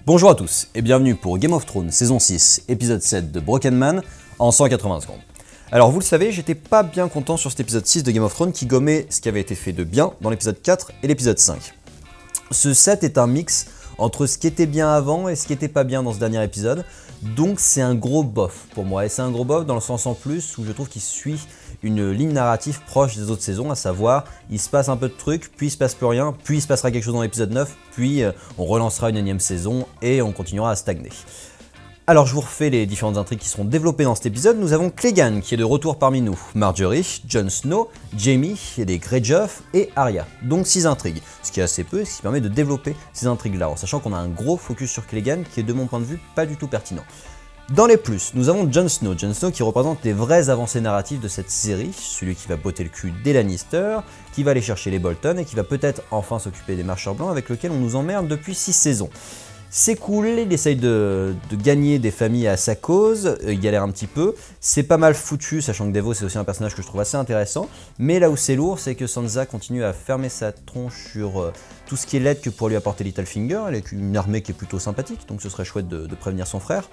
Bonjour à tous et bienvenue pour Game of Thrones saison 6, épisode 7 de Broken Man en 180 secondes. Alors vous le savez, j'étais pas bien content sur cet épisode 6 de Game of Thrones qui gommait ce qui avait été fait de bien dans l'épisode 4 et l'épisode 5. Ce 7 est un mix entre ce qui était bien avant et ce qui était pas bien dans ce dernier épisode, donc c'est un gros bof pour moi, et c'est un gros bof dans le sens en plus où je trouve qu'il suit une ligne narrative proche des autres saisons, à savoir il se passe un peu de trucs, puis il se passe plus rien, puis il se passera quelque chose dans l'épisode 9, puis on relancera une énième saison et on continuera à stagner. Alors je vous refais les différentes intrigues qui seront développées dans cet épisode. Nous avons Clegane qui est de retour parmi nous, Marjorie, Jon Snow, Jaime, les Greyjoy et Arya. Donc 6 intrigues, ce qui est assez peu et ce qui permet de développer ces intrigues là, en sachant qu'on a un gros focus sur Clegane qui est de mon point de vue pas du tout pertinent. Dans les plus, nous avons Jon Snow qui représente les vraies avancées narratives de cette série, celui qui va botter le cul des Lannister, qui va aller chercher les Bolton et qui va peut-être enfin s'occuper des Marcheurs Blancs avec lesquels on nous emmerde depuis 6 saisons. C'est cool, il essaye de gagner des familles à sa cause, il galère un petit peu, c'est pas mal foutu, sachant que Davos c'est aussi un personnage que je trouve assez intéressant, mais là où c'est lourd, c'est que Sansa continue à fermer sa tronche sur tout ce qui est l'aide que pourrait lui apporter Littlefinger, elle a une armée qui est plutôt sympathique, donc ce serait chouette de prévenir son frère.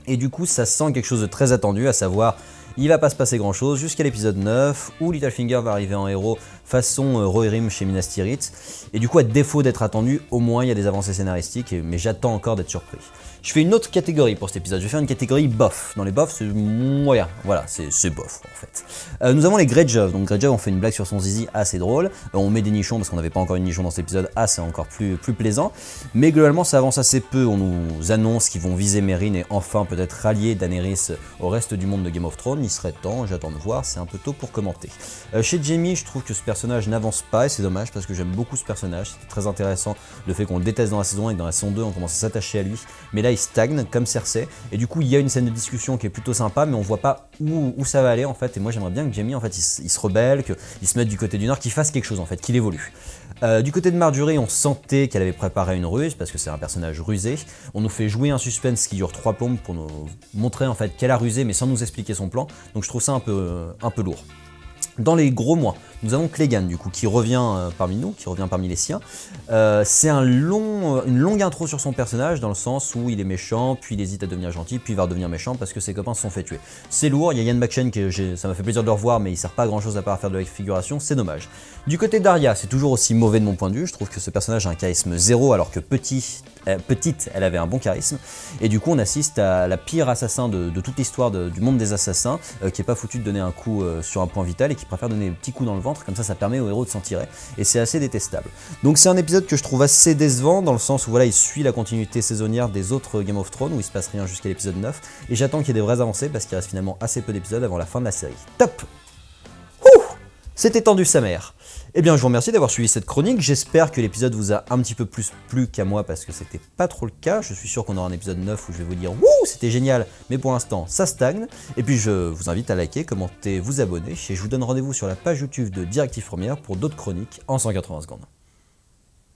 Et du coup, ça sent quelque chose de très attendu, à savoir, il va pas se passer grand chose jusqu'à l'épisode 9, où Littlefinger va arriver en héros façon Rohirrim chez Minas Tirith. Et du coup, à défaut d'être attendu, au moins il y a des avancées scénaristiques, mais j'attends encore d'être surpris. Je fais une autre catégorie pour cet épisode, je vais faire une catégorie bof. Dans les bofs, c'est moyen, voilà, c'est bof en fait. Nous avons les Greyjoy, donc Greyjoy on fait une blague sur son zizi assez drôle, on met des nichons parce qu'on n'avait pas encore une nichon dans cet épisode, c'est encore plus plaisant, mais globalement ça avance assez peu, on nous annonce qu'ils vont viser Meereen et enfin peut-être rallier Daenerys au reste du monde de Game of Thrones, il serait temps, j'attends de voir, c'est un peu tôt pour commenter. Chez Jaime, je trouve que ce personnage n'avance pas et c'est dommage parce que j'aime beaucoup ce personnage, c'était très intéressant le fait qu'on le déteste dans la saison 1 et que dans la saison 2 on commence à s'attacher à lui, mais là il stagne comme Cersei, et du coup il y a une scène de discussion qui est plutôt sympa, mais on voit pas où ça va aller en fait, et moi j'aimerais bien que Jaime en fait il se rebelle, qu'il se mette du côté du Nord, qu'il fasse quelque chose en fait, qu'il évolue. Du côté de Marjorie, on sentait qu'elle avait préparé une ruse, parce que c'est un personnage rusé, on nous fait jouer un suspense qui dure 3 plombes pour nous montrer en fait qu'elle a rusé, mais sans nous expliquer son plan, donc je trouve ça un peu lourd. Dans les gros mois, nous avons Clegane du coup qui revient parmi nous, qui revient parmi les siens. C'est une longue intro sur son personnage dans le sens où il est méchant, puis il hésite à devenir gentil, puis il va redevenir méchant parce que ses copains se sont fait tuer. C'est lourd, il y a Ian McShane ça m'a fait plaisir de le revoir, mais il sert pas à grand chose à part à faire de la figuration, c'est dommage. Du côté d'Arya, c'est toujours aussi mauvais de mon point de vue, je trouve que ce personnage a un charisme 0 alors que petite, elle avait un bon charisme, et du coup on assiste à la pire assassin de toute l'histoire du monde des assassins, qui est pas foutu de donner un coup sur un point vital et qui préfère donner des petits coups dans le ventre, comme ça permet au héros de s'en tirer, et c'est assez détestable. Donc c'est un épisode que je trouve assez décevant, dans le sens où voilà, il suit la continuité saisonnière des autres Game of Thrones, où il se passe rien jusqu'à l'épisode 9, et j'attends qu'il y ait des vraies avancées, parce qu'il reste finalement assez peu d'épisodes avant la fin de la série. Top! C'était tendu sa mère. Eh bien je vous remercie d'avoir suivi cette chronique, j'espère que l'épisode vous a un petit peu plus plu qu'à moi parce que c'était pas trop le cas, je suis sûr qu'on aura un épisode 9 où je vais vous dire wouh c'était génial, mais pour l'instant ça stagne, et puis je vous invite à liker, commenter, vous abonner, et je vous donne rendez-vous sur la page YouTube de Directive Première pour d'autres chroniques en 180 secondes.